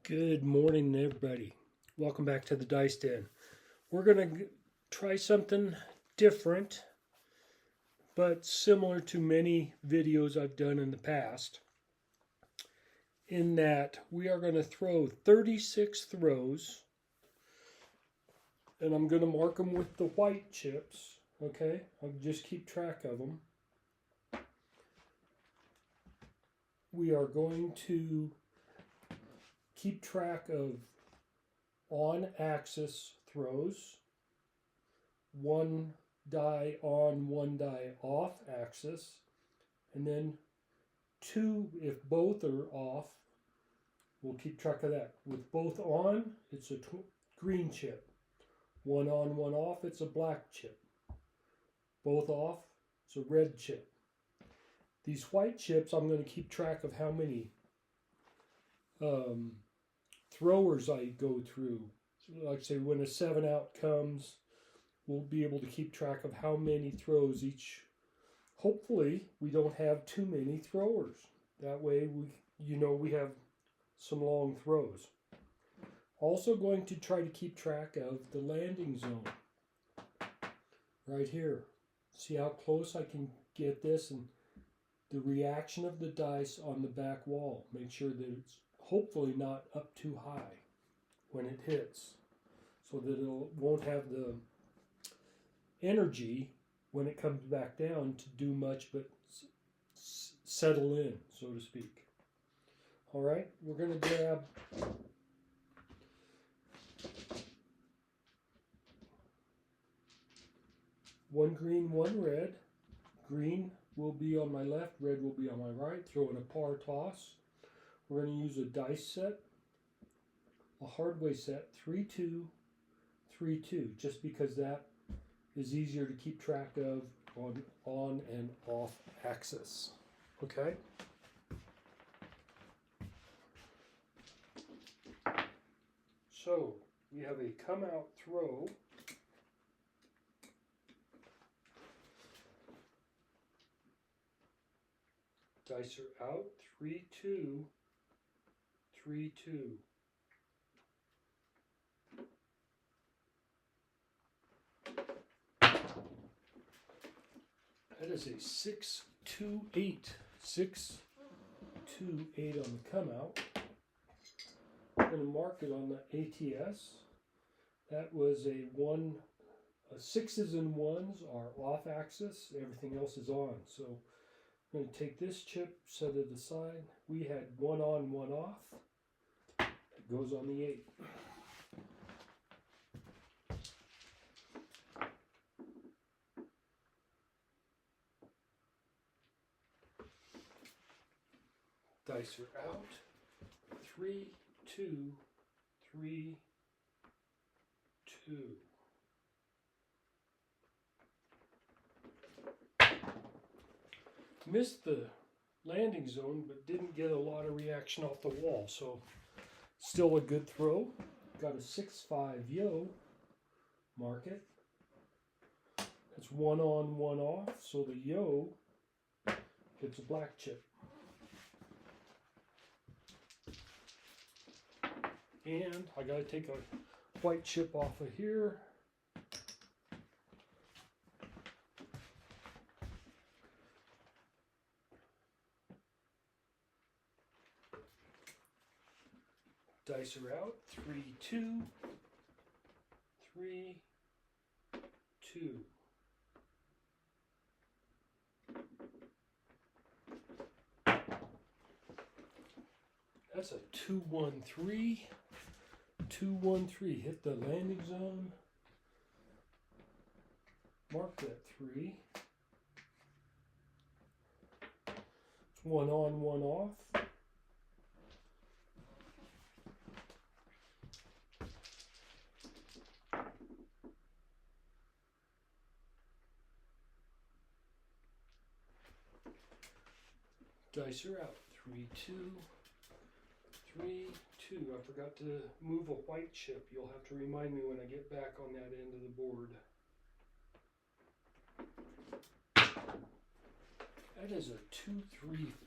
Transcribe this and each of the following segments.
Good morning, everybody. Welcome back to the Dice Den. We're going to try something different, but similar to many videos I've done in the past, in that we are going to throw 36 throws, and I'm going to mark them with the white chips, okay? I'll just keep track of them. We are going to keep track of on-axis throws, one die on, one die off axis, and then two if both are off. We'll keep track of that. With both on, it's a green chip. One on, one off, it's a black chip. Both off, it's a red chip. These white chips, I'm going to keep track of how many throwers I go through. So like I say, when a 7-out comes, we'll be able to keep track of how many throws each. Hopefully, we don't have too many throwers. That way, we have some long throws. Also going to try to keep track of the landing zone. Right here. See how close I can get this and the reaction of the dice on the back wall. Make sure that it's hopefully not up too high when it hits, so that it won't have the energy when it comes back down to do much but settle in, so to speak. All right, we're going to grab one green, one red. Green will be on my left, red will be on my right. Throw in a par toss. We're going to use a dice set, a hardware set, 3-2, 3-2, just because that is easier to keep track of on and off axis. Okay? So, we have a come out throw. Dice are out, 3-2, 3-2. That is a 6-2-8. 6-2-8 on the come out. I'm going to mark it on the ATS. That was a 1. 6s and 1s are off axis. Everything else is on. So I'm going to take this chip, set it aside. We had 1 on, 1 off. It goes on the 8. Dice are out. 3-2, 3-2. Missed the landing zone, but didn't get a lot of reaction off the wall, so still a good throw. Got a 6-5 yo. Mark it. That's 1 on, 1 off, so the yo gets a black chip. And I got to take a white chip off of here. Dice are out. 3-2, 3-2. That's a 2-1-3. 2-1-3. Hit the landing zone. Mark that 3. It's 1 on, 1 off. Dice are out. 3-2, 3-2. I forgot to move a white chip. You'll have to remind me when I get back on that end of the board. That is a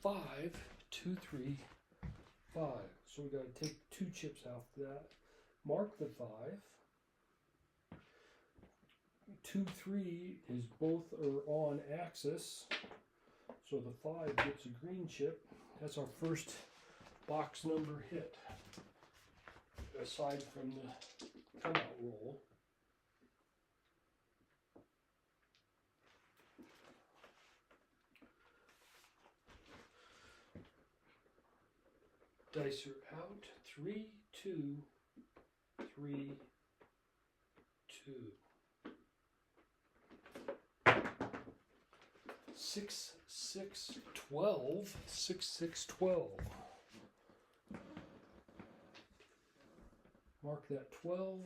2-3-5, 2-3 5. So we got to take 2 chips out of that. Mark the 5. 2, 3 is both are on axis. So the 5 gets a green chip. That's our first box number hit, aside from the come out roll. Dice are out. 3, 2, 3, 2. 6, 6, 12. 6, 6, 12. Mark that 12.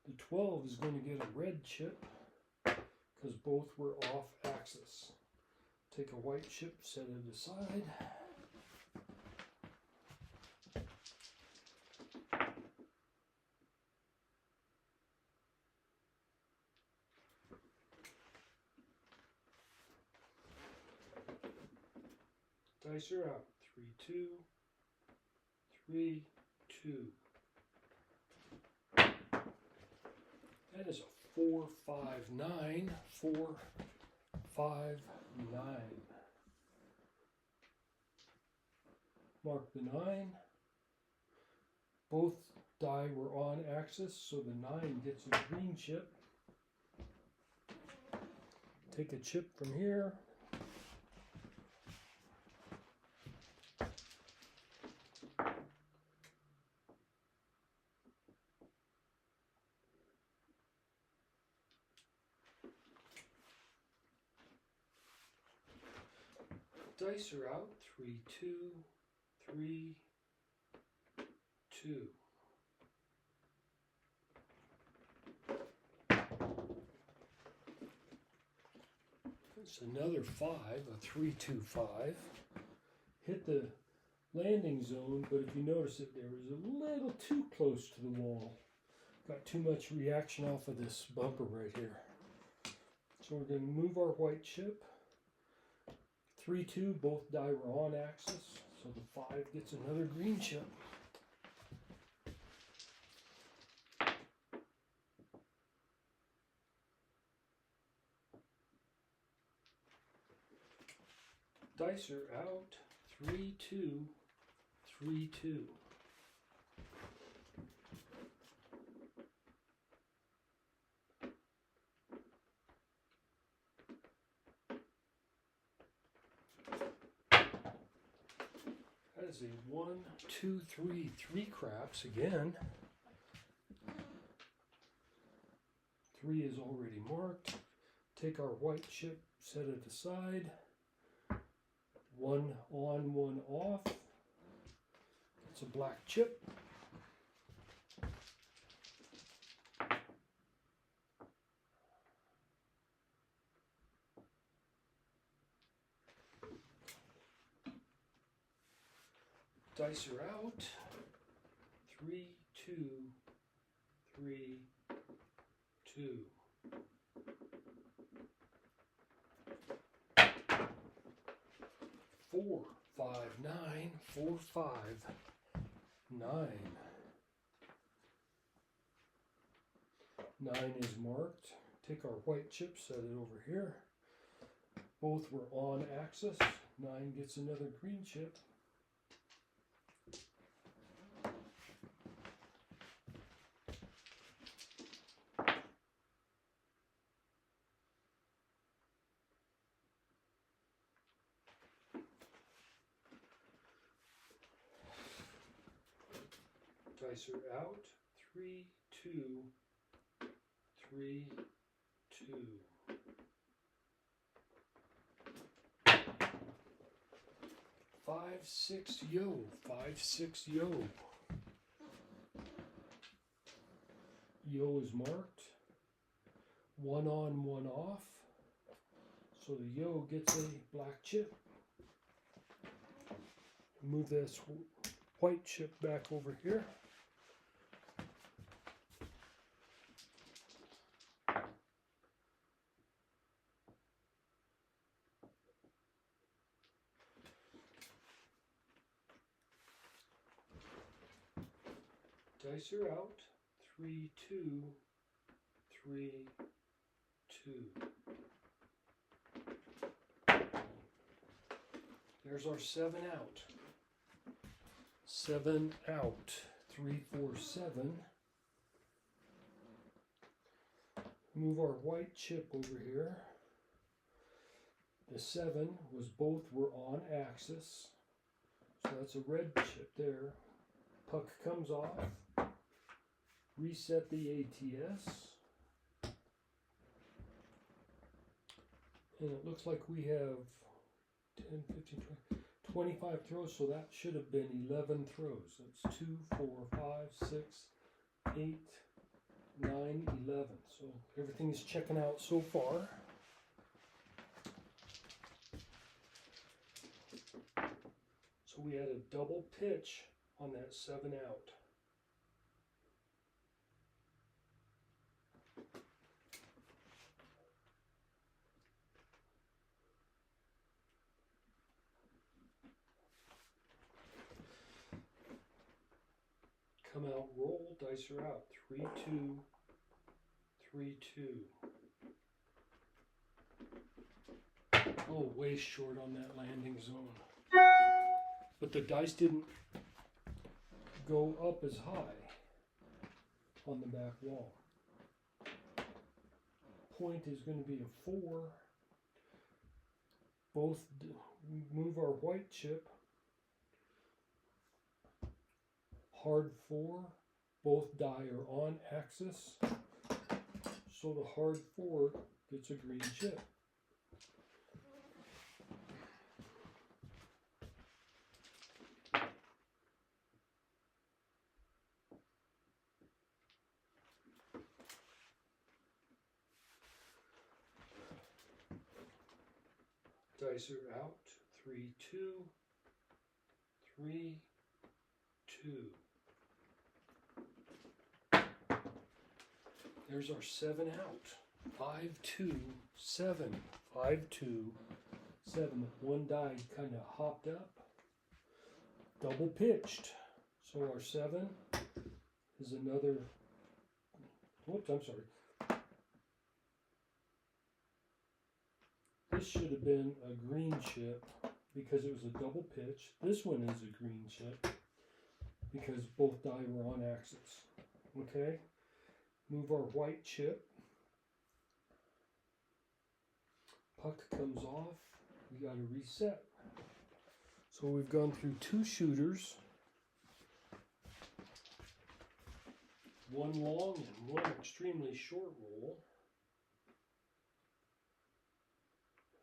The 12 is going to get a red chip because both were off axis. Take a white chip, set it aside. Dice are out. 3, 2, 3, 2. That is a 4, 5, 9. 4, 5, 9. Mark the 9. Both die were on axis, so the 9 gets a green chip. Take a chip from here. Dice are out. 3, 2, 3, 2. It's another 5, a 3, 2, 5. Hit the landing zone, but if you notice it, there was a little too close to the wall. Got too much reaction off of this bumper right here. So we're going to move our white chip. 3, 2, both die were on axis, so the 5 gets another green chip. Dice are out. 3, 2, 3, 2. That is a 1, 2, 3, 3 craps again. 3 is already marked. Take our white chip, set it aside. 1 on, 1 off. It's a black chip. Dice are out. 3, 2, 3, 2. 4, 5, 9. 4, 5, 9. 9 is marked. Take our white chip, set it over here. Both were on axis. 9 gets another green chip. Dice are out. 3, 2, 3, 2. 5, 6, yo. 5, 6, yo. Yo is marked. 1 on, 1 off. So the yo gets a black chip. Move this white chip back over here. Dice are out. 3, 2, 3, 2. There's our 7 out. 7 out. 3, 4, 7. Move our white chip over here. The 7 was both were on axis. So that's a red chip there. Puck comes off. Reset the ATS. And it looks like we have 10, 15, 20, 25 throws, so that should have been 11 throws. That's 2, 4, 5, 6, 8, 9, 11. So everything is checking out so far. So we had a double pitch on that 7 out. Come out, roll, dice are out. 3, 2, 3, 2. Oh, way short on that landing zone. But the dice didn't go up as high on the back wall. Point is going to be a 4. Both move our white chip. Hard 4. Both die are on axis. So the hard 4 gets a green chip. Dice are out. 3, 2, 3, 2. There's our 7 out. 5, 2, 7. 5, 2, 7. One die kind of hopped up. Double pitched. So our 7 is another. Whoops, I'm sorry. This should have been a green chip because it was a double pitch. This one is a green chip because both die were on axis. Okay? Move our white chip. Puck comes off. We got to reset. So we've gone through 2 shooters. One long and one extremely short roll.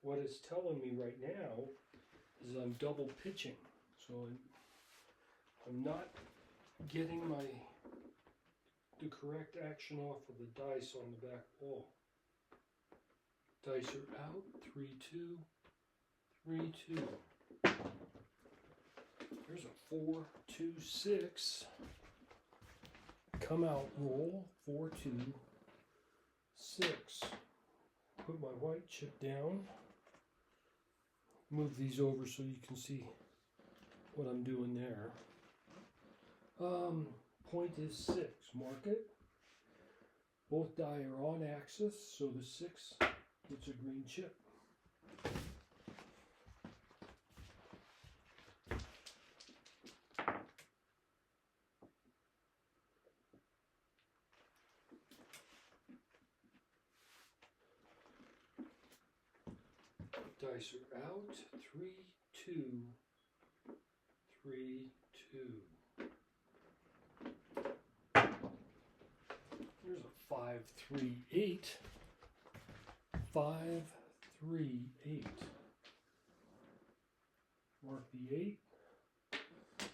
What it's telling me right now is I'm double pitching. So I'm not getting the correct action off of the dice on the back wall. Dice are out. 3, 2, 3, 2. There's a 4, 2, 6. Come out roll. 4, 2, 6. Put my white chip down. Move these over so you can see what I'm doing there. Point is 6. Mark it. Both die are on axis, so the 6 gets a green chip. Dice are out. 3, 2, 3, 2. There's a 5, 3, 8. 5, 3, 8. Mark the 8.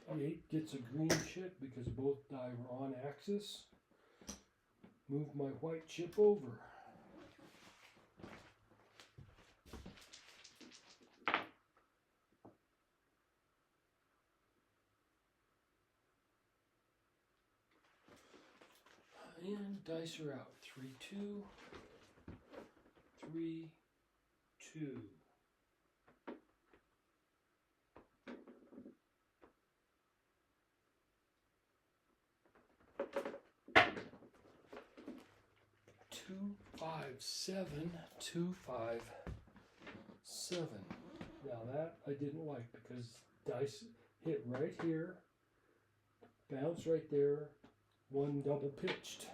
The 8 gets a green chip because both die were on axis. Move my white chip over. And dice are out. 3, 2, 3, 2. 257. Now that I didn't like because dice hit right here, bounce right there, one double pitched.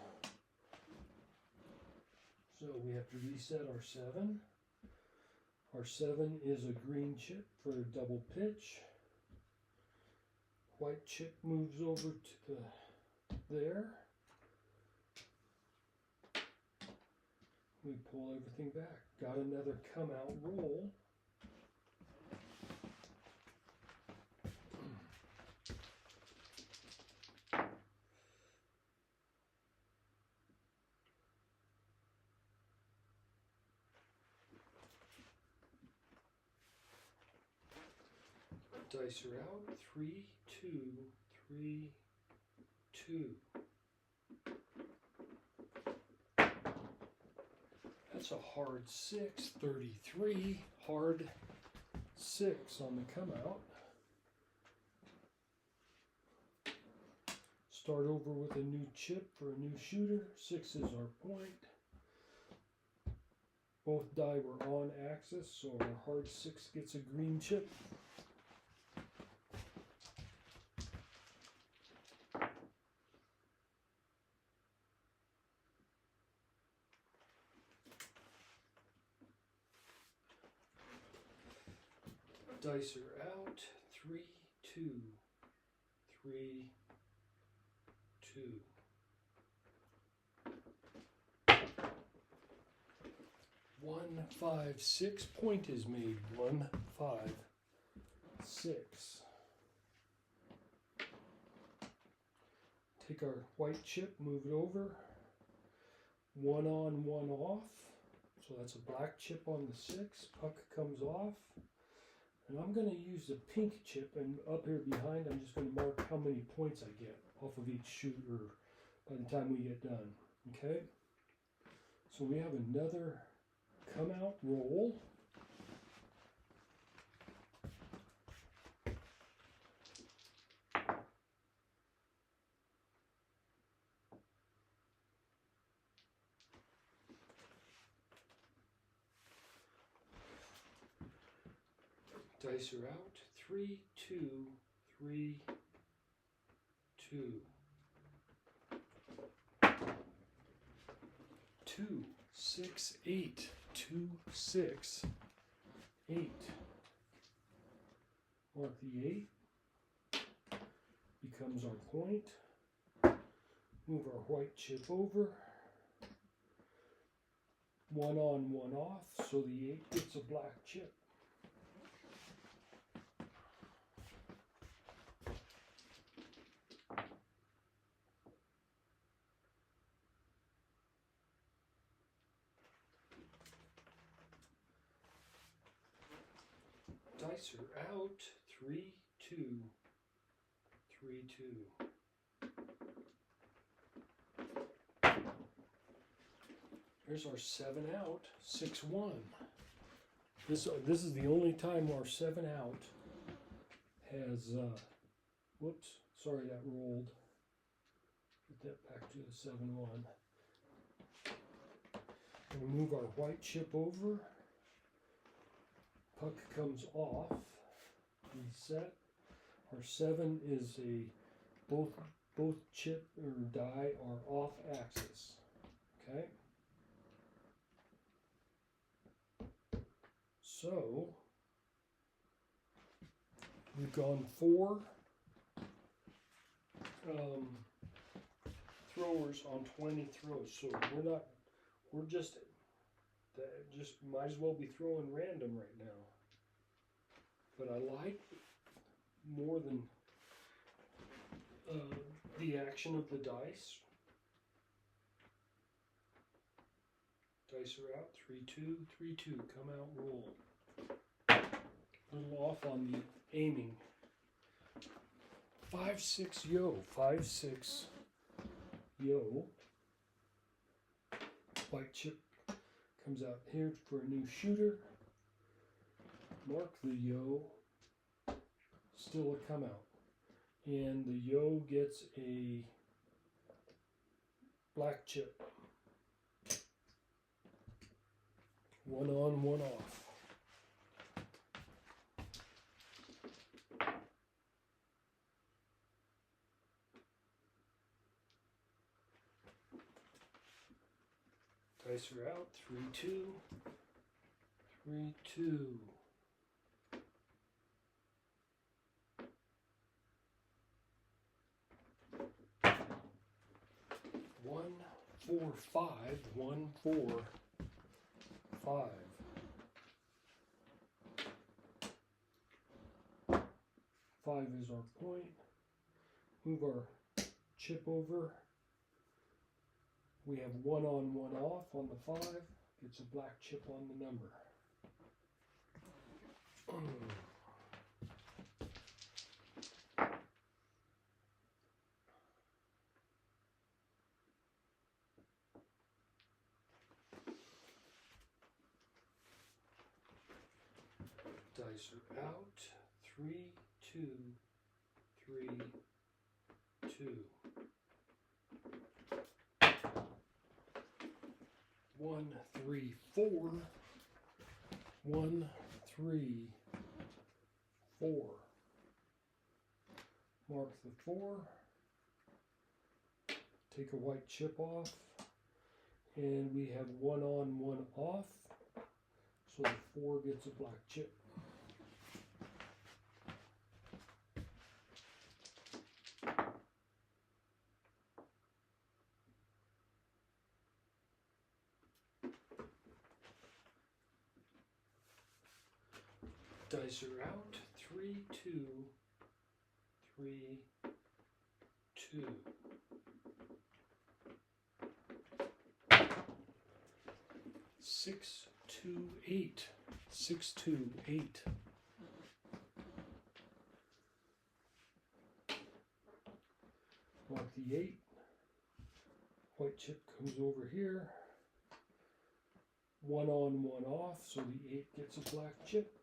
So we have to reset our 7. Our 7 is a green chip for a double pitch. White chip moves over to there. We pull everything back. Got another come out roll. Dice are out. 3, 2, 3, 2. That's a hard 6, 33, hard 6 on the come out. Start over with a new chip for a new shooter. 6 is our point. Both die were on axis, so our hard 6 gets a green chip. Dice are out. 3, 2, 3, 2. 1, 5, 6. Point is made. 1, 5, 6. Take our white chip, move it over. 1 on, 1 off. So that's a black chip on the 6. Puck comes off. And I'm going to use the pink chip, and up here behind I'm just going to mark how many points I get off of each shooter by the time we get done. Okay? So we have another come out roll. Dice are out. 3, 2, 3, 2. 2, 6, 8. 2, 6, 8. Mark the 8. Becomes our point. Move our white chip over. 1 on, 1 off. So the 8 gets a black chip. Dice are out. 3, 2, 3, 2. Here's our 7 out. 6, 1. This is the only time our 7 out has. Whoops. Sorry, that rolled. Get that back to the 7, 1. And we move our white chip over. Puck comes off. Reset. Our 7 is a both chip or die are off axis. Okay. So we've gone 4 throwers on 20 throws. So we're just might as well be throwing random right now. But I like more than the action of the dice. Dice are out. 3, 2, 3, 2. Come out, roll. A little off on the aiming. 5, 6, yo. 5, 6, yo. White chip comes out here for a new shooter. Mark the yo. Still a come out. And the yo gets a black chip. One on, one off. Dice are out. 3, 2. 3, 2. 1, 4, 5. 1, 4, 5. 5 is our point. Move our chip over. We have 1 on, 1 off on the 5. Gets a black chip on the number. Dice are out. 3, 2, 3, 2. 1, 3, 4. 1, 3, 4. Mark the 4. Take a white chip off. And we have 1 on, 1 off. So the 4 gets a black chip. Dice are out. 3, 2, 3, 2. 6, 2, 8. 6, 2, 8. Mark the 8. White chip comes over here. 1 on, 1 off, so the 8 gets a black chip.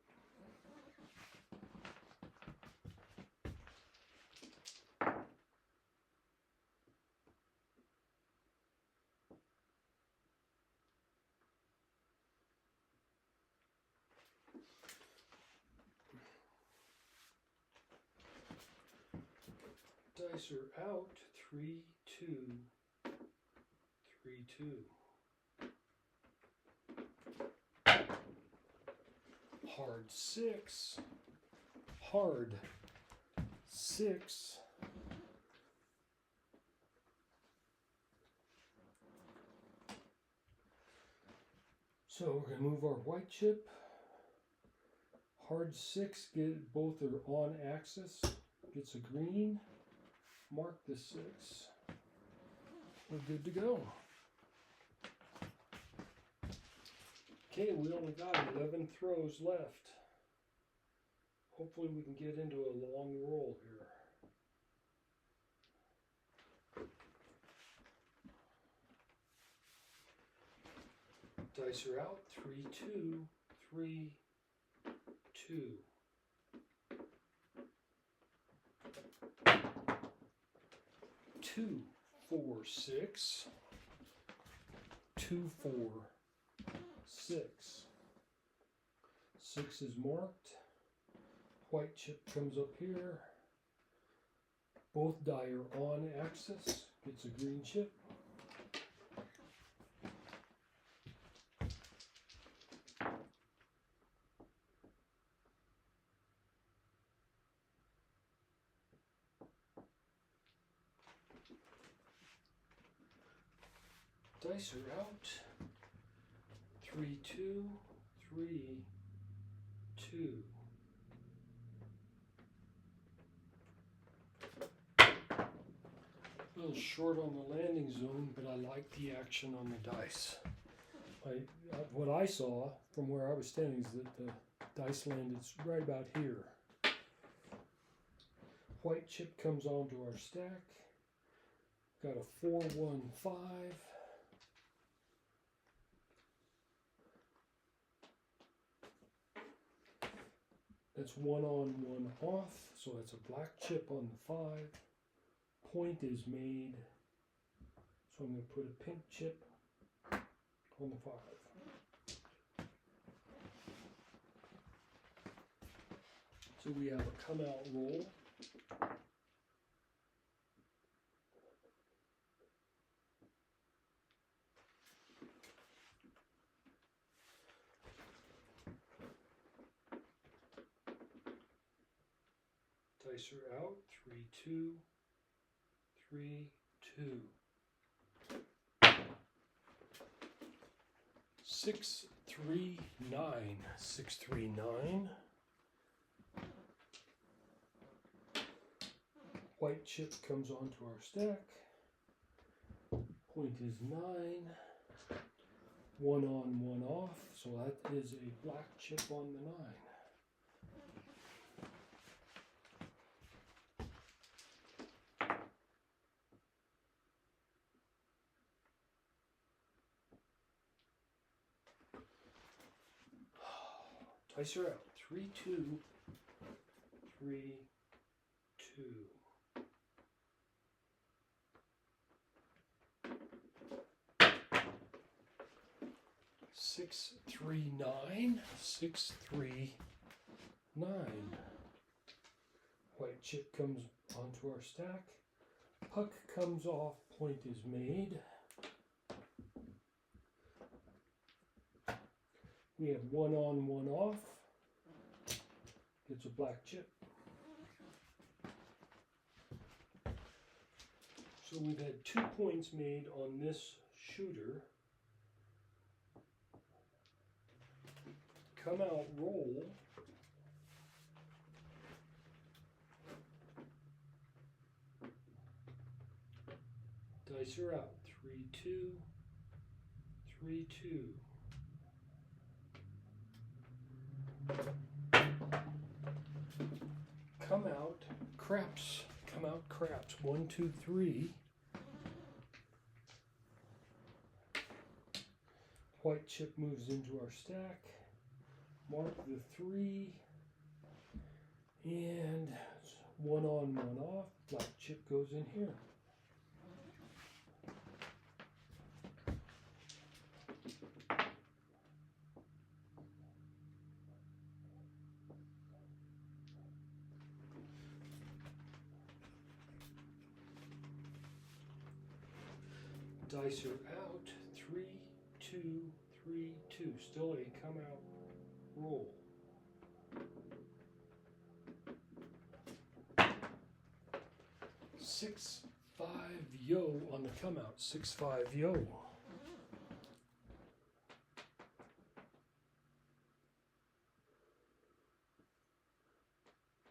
Dice are out. 3, 2, 3, 2. Hard 6. Hard 6. So we're going to move our white chip. Hard 6, get both are on axis. Gets a green. Mark the 6. We're good to go. Okay, we only got 11 throws left. Hopefully we can get into a long roll here. Dice are out. 3, 2, 3, 2. 2, 4, 6. 2, 4, 6. 6 is marked. White chip comes up here. Both die are on axis. Gets a green chip. Dice are out. 3, 2, 3, 2. A little short on the landing zone, but I like the action on the dice. What I saw from where I was standing is that the dice landed right about here. White chip comes onto our stack. Got a 4, 1, 5. That's 1 on, 1 off, so that's a black chip on the 5. Point is made, so I'm going to put a pink chip on the 5. So we have a come out roll. Dice are out. 3, 2, 3, 2. 6, 3, 9. 6, 3, 9. White chip comes onto our stack. Point is 9. 1 on, 1 off. So that is a black chip on the 9. Dice are out. 3, 2, 3, 2. 6, 3, 9. 6, 3, 9. White chip comes onto our stack. Puck comes off. Point is made. We have 1 on, 1 off. It's a black chip. So we've had 2 points made on this shooter. Come out roll. Dice are out. 3, 2, 3, 2. Come out craps. Come out craps. 1, 2, 3. White chip moves into our stack. Mark the 3. And 1 on, 1 off. Black chip goes in here. Dice are out. 3, 2, 3, 2. Still a come out roll. Six, 5, yo on the come out. 6, 5, yo.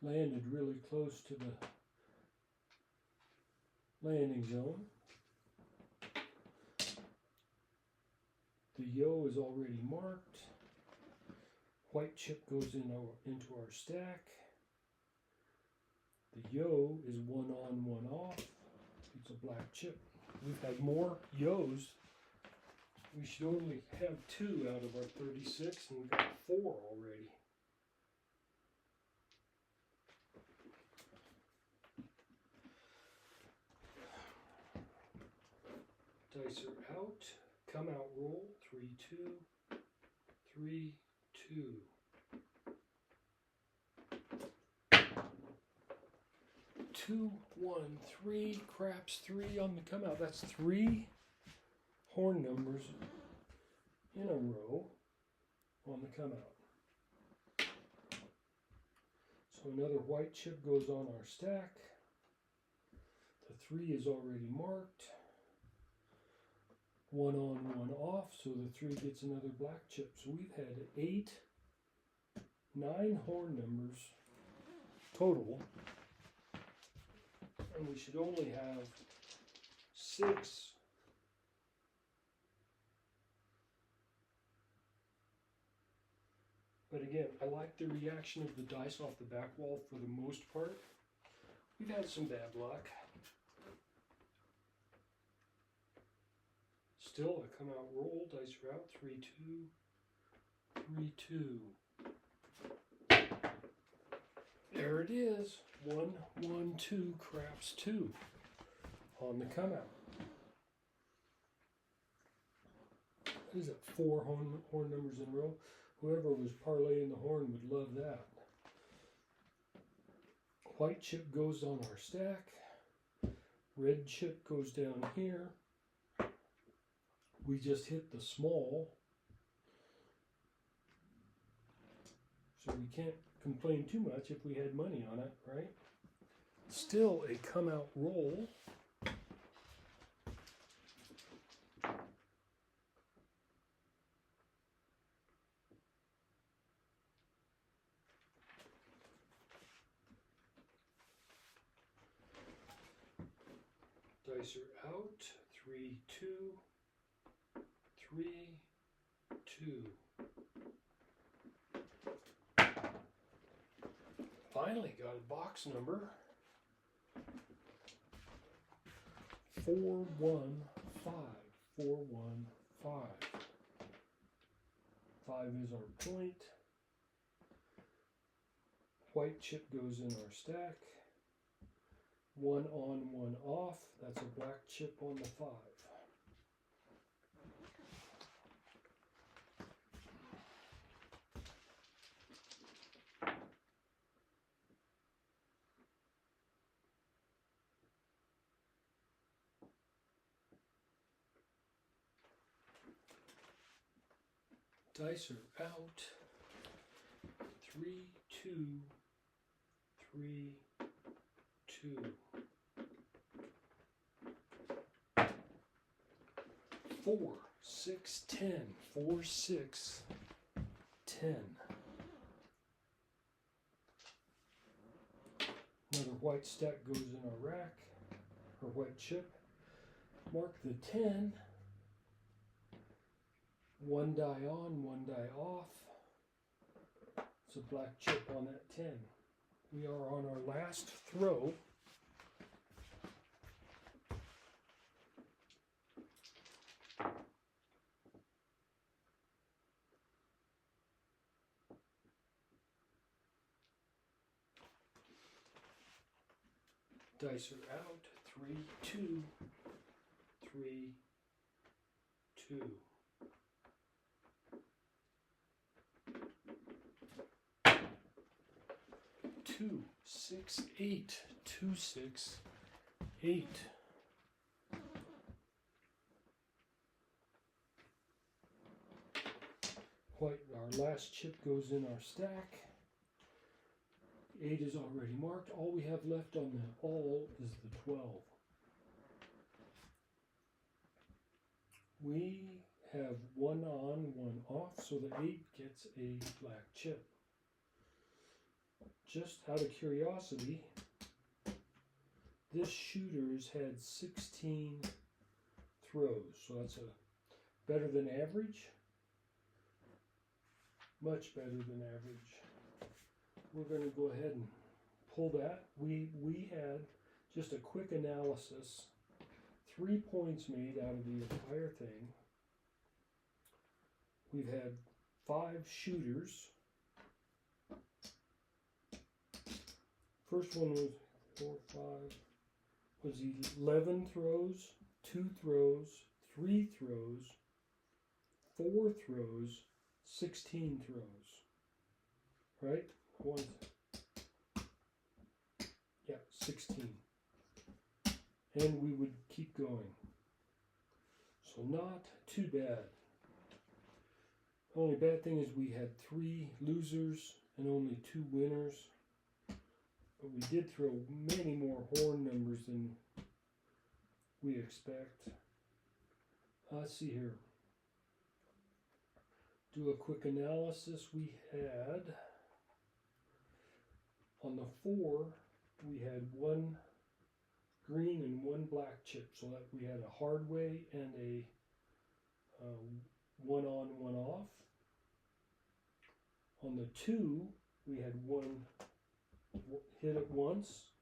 Landed really close to the landing zone. The yo is already marked. White chip goes into our stack. The yo is 1 on, 1 off. It's a black chip. We've had more yos. We should only have 2 out of our 36, and we've got 4 already. Dice are out. Come out roll. 3, 2, 3, 2. 2, 1, 3, craps 3 on the come out. That's 3 horn numbers in a row on the come out. So another white chip goes on our stack. The 3 is already marked. 1 on, 1 off, so the 3 gets another black chip. So we've had 8, 9 horn numbers total. And we should only have 6 but again, I like the reaction of the dice off the back wall for the most part. We've had some bad luck. Still a come out roll, dice are out, 3, 2, 3, 2. There it is. 1, 1, 2, craps 2 on the come out. What is it, 4 horn numbers in a row? Whoever was parlaying the horn would love that. White chip goes on our stack. Red chip goes down here. We just hit the small, so we can't complain too much if we had money on it, right? Still a come out roll. Dice are out. 3, 2, 3, 2. Finally got a box number. 415. 415. 5 is our point. White chip goes in our stack. 1 on, 1 off. That's a black chip on the 5. Dice are out. 3, 2, 3, 2. 4, 6, 10. 4, 6, 10. Another white stack goes in our rack, or white chip. Mark the 10. 1 die on, 1 die off. It's a black chip on that 10. We are on our last throw. Dice are out. 3, 2, 3, 2. 2, 6, 8. 2, 6, 8. White, our last chip goes in our stack. 8 is already marked. All we have left on the all is the 12. We have 1 on, 1 off, so the 8 gets a black chip. Just out of curiosity, this shooter's had 16 throws, so that's a better than average. Much better than average. We're going to go ahead and pull that. We had just a quick analysis. 3 points made out of the entire thing. We've had 5 shooters. First one was 4, 5, was 11 throws, 2 throws, 3 throws, 4 throws, 16 throws. Right? 16. And we would keep going. So not too bad. Only bad thing is we had 3 losers and only 2 winners. But we did throw many more horn numbers than we expect. Let's see here. Do a quick analysis. We had, on the 4, we had 1 green and 1 black chip. So that we had a hard way and a 1 on, 1 off. On the 2, we had 1 hit it once,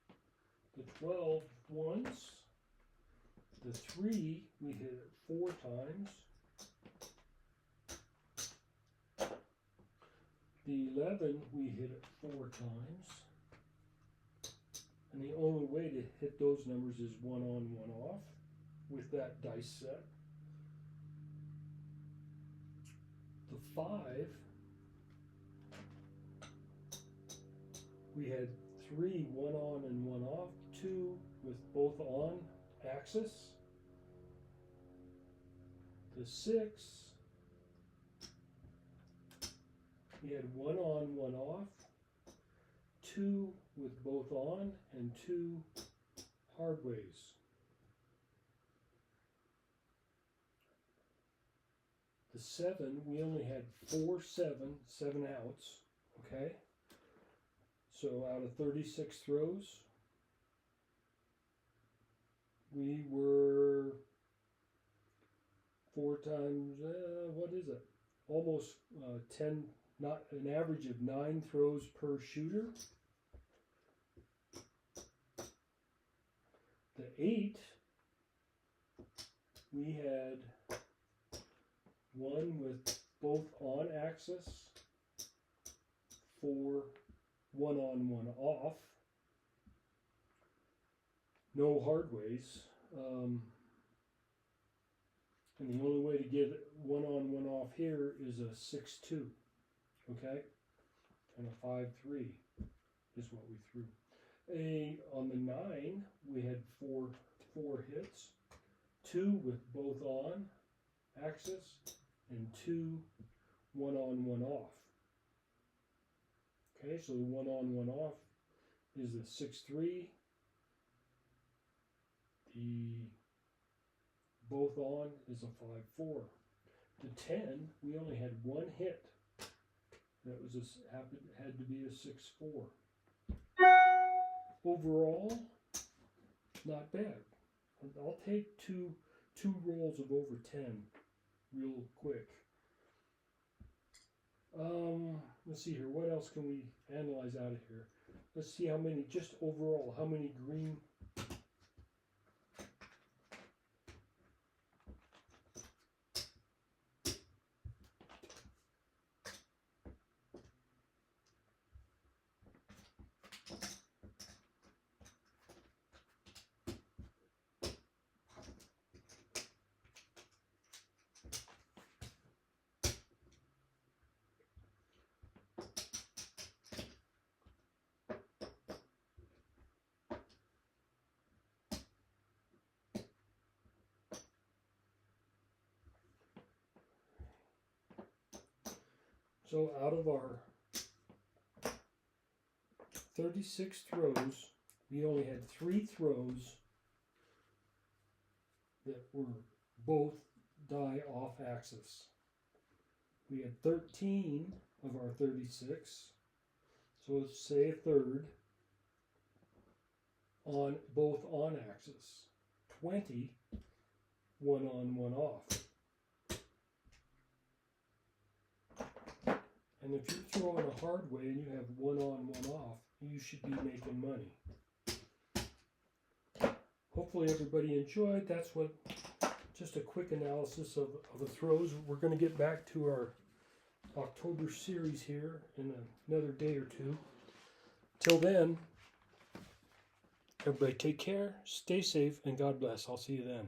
the 12 once, the 3 we hit it 4 times, the 11 we hit it 4 times, and the only way to hit those numbers is 1 on, 1 off with that dice set. The 5, we had 3, one on and one off, 2 with both on axis. The 6, we had one on, one off, 2 with both on and 2 hard ways. The 7, we only had 4 7 outs, okay? So out of 36 throws, we were 4 times, what is it? Almost 10, not an average of 9 throws per shooter. The 8, we had 1 with both on axis, 4 one on, one off, no hard ways, and the only way to get one on, one off here is a 6-2, okay, and a 5-3 is what we threw. On the 9, we had four hits, 2 with both on axis, and 2 one on, one off. Okay, so the one on, one off is the 6-3. The both on is a 5-4. The 10, we only had 1 hit. That was had to be a 6-4. Overall, not bad. I'll take two rolls of over 10 real quick. Let's see here. What else can we analyze out of here? Let's see how many, just overall, how many green. So out of our 36 throws, we only had 3 throws that were both die off axis. We had 13 of our 36, so let's say a third, on both on axis. 20 one on, one off. And if you're throwing a hard way and you have one on, one off, you should be making money. Hopefully everybody enjoyed. That's what, just a quick analysis of the throws. We're going to get back to our October series here in another day or two. Till then, everybody take care, stay safe, and God bless. I'll see you then.